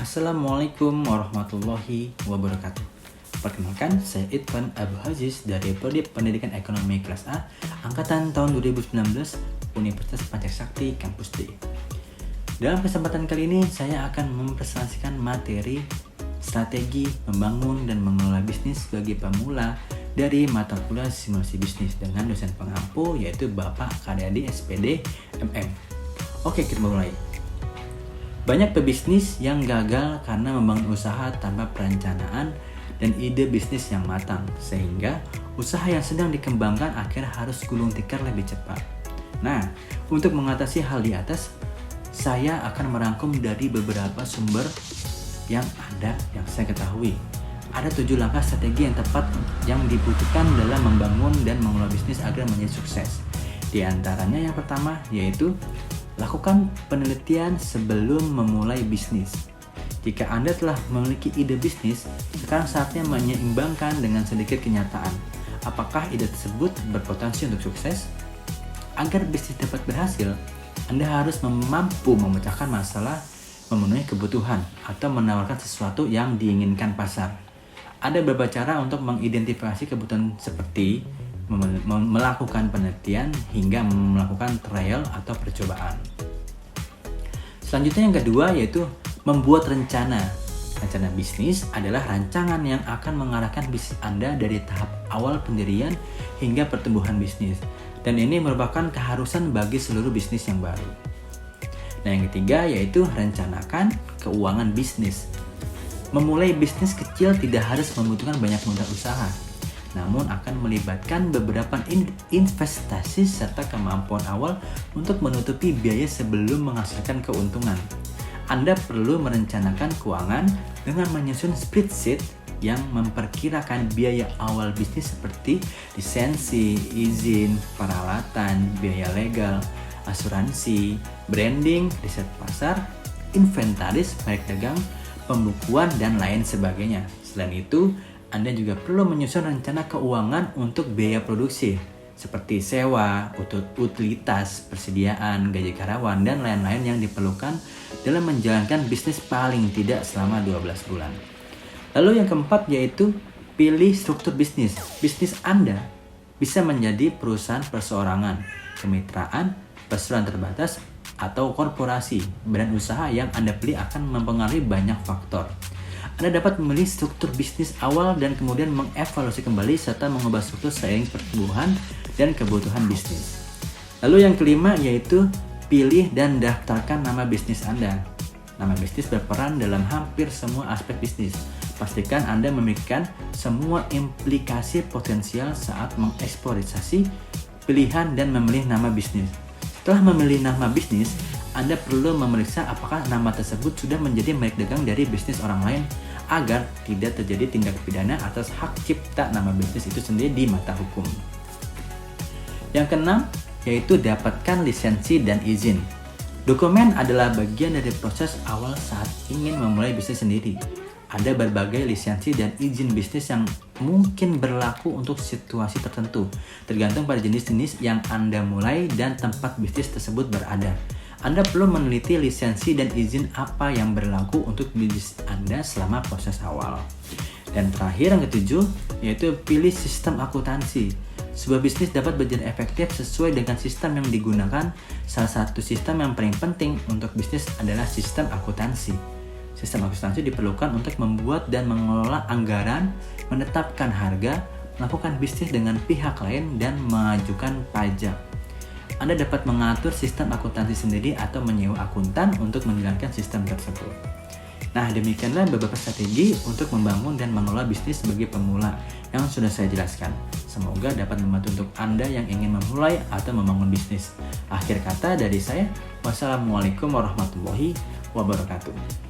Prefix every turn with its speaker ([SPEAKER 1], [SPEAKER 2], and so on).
[SPEAKER 1] Assalamualaikum warahmatullahi wabarakatuh. Perkenalkan, saya Irfan Abu Haziz dari Prodi Pendidikan Ekonomi Kelas A Angkatan tahun 2019 Universitas Pancasakti Kampus D. Dalam kesempatan kali ini, saya akan mempresentasikan materi strategi membangun dan mengelola bisnis bagi pemula dari mata kuliah simulasi bisnis dengan dosen pengampu yaitu Bapak Karyadi SPD MM. Oke, kita mulai. Banyak pebisnis yang gagal karena membangun usaha tanpa perencanaan dan ide bisnis yang matang, sehingga usaha yang sedang dikembangkan akhirnya harus gulung tikar lebih cepat. Nah, untuk mengatasi hal di atas, saya akan merangkum dari beberapa sumber yang saya ketahui. Ada 7 langkah strategi yang tepat yang dibutuhkan dalam membangun dan mengelola bisnis agar menjadi sukses. Di antaranya yang pertama yaitu lakukan penelitian sebelum memulai bisnis. Jika Anda telah memiliki ide bisnis, sekarang saatnya menyeimbangkan dengan sedikit kenyataan. Apakah ide tersebut berpotensi untuk sukses? Agar bisnis dapat berhasil, Anda harus mampu memecahkan masalah, memenuhi kebutuhan, atau menawarkan sesuatu yang diinginkan pasar. Ada beberapa cara untuk mengidentifikasi kebutuhan seperti melakukan penelitian hingga melakukan trial atau percobaan. Selanjutnya yang kedua yaitu membuat rencana. Rencana bisnis adalah rancangan yang akan mengarahkan bisnis Anda dari tahap awal pendirian hingga pertumbuhan bisnis. Dan ini merupakan keharusan bagi seluruh bisnis yang baru. Nah, yang ketiga yaitu rencanakan keuangan bisnis. Memulai bisnis kecil tidak harus membutuhkan banyak modal usaha, namun akan melibatkan beberapa investasi serta kemampuan awal untuk menutupi biaya sebelum menghasilkan keuntungan. Anda perlu merencanakan keuangan dengan menyusun spreadsheet yang memperkirakan biaya awal bisnis seperti lisensi, izin, peralatan, biaya legal, asuransi, branding, riset pasar, inventaris, merek dagang, pembukuan, dan lain sebagainya. Selain itu, Anda juga perlu menyusun rencana keuangan untuk biaya produksi seperti sewa, utilitas, persediaan, gaji karyawan, dan lain-lain yang diperlukan dalam menjalankan bisnis paling tidak selama 12 bulan. Lalu yang keempat yaitu pilih struktur bisnis. Bisnis Anda bisa menjadi perusahaan perseorangan, kemitraan, perseroan terbatas, atau korporasi. Brand usaha yang Anda pilih akan mempengaruhi banyak faktor. Anda dapat memilih struktur bisnis awal dan kemudian mengevaluasi kembali serta mengubah struktur seiring pertumbuhan dan kebutuhan bisnis. Lalu yang kelima yaitu pilih dan daftarkan nama bisnis Anda. Nama bisnis berperan dalam hampir semua aspek bisnis. Pastikan Anda memikirkan semua implikasi potensial saat mengeksplorasi pilihan dan memilih nama bisnis. Setelah memilih nama bisnis, Anda perlu memeriksa apakah nama tersebut sudah menjadi merek dagang dari bisnis orang lain agar tidak terjadi tindak pidana atas hak cipta nama bisnis itu sendiri di mata hukum. Yang keenam, yaitu dapatkan lisensi dan izin. Dokumen adalah bagian dari proses awal saat ingin memulai bisnis sendiri. Ada berbagai lisensi dan izin bisnis yang mungkin berlaku untuk situasi tertentu, tergantung pada jenis-jenis yang Anda mulai dan tempat bisnis tersebut berada. Anda perlu meneliti lisensi dan izin apa yang berlaku untuk bisnis Anda selama proses awal. Dan terakhir yang ketujuh, yaitu pilih sistem akuntansi. Sebuah bisnis dapat berjalan efektif sesuai dengan sistem yang digunakan. Salah satu sistem yang paling penting untuk bisnis adalah sistem akuntansi. Sistem akuntansi diperlukan untuk membuat dan mengelola anggaran, menetapkan harga, melakukan bisnis dengan pihak lain, dan mengajukan pajak. Anda dapat mengatur sistem akuntansi sendiri atau menyewa akuntan untuk menjalankan sistem tersebut. Nah, demikianlah beberapa strategi untuk membangun dan mengelola bisnis bagi pemula yang sudah saya jelaskan. Semoga dapat membantu untuk Anda yang ingin memulai atau membangun bisnis. Akhir kata dari saya, wassalamualaikum warahmatullahi wabarakatuh.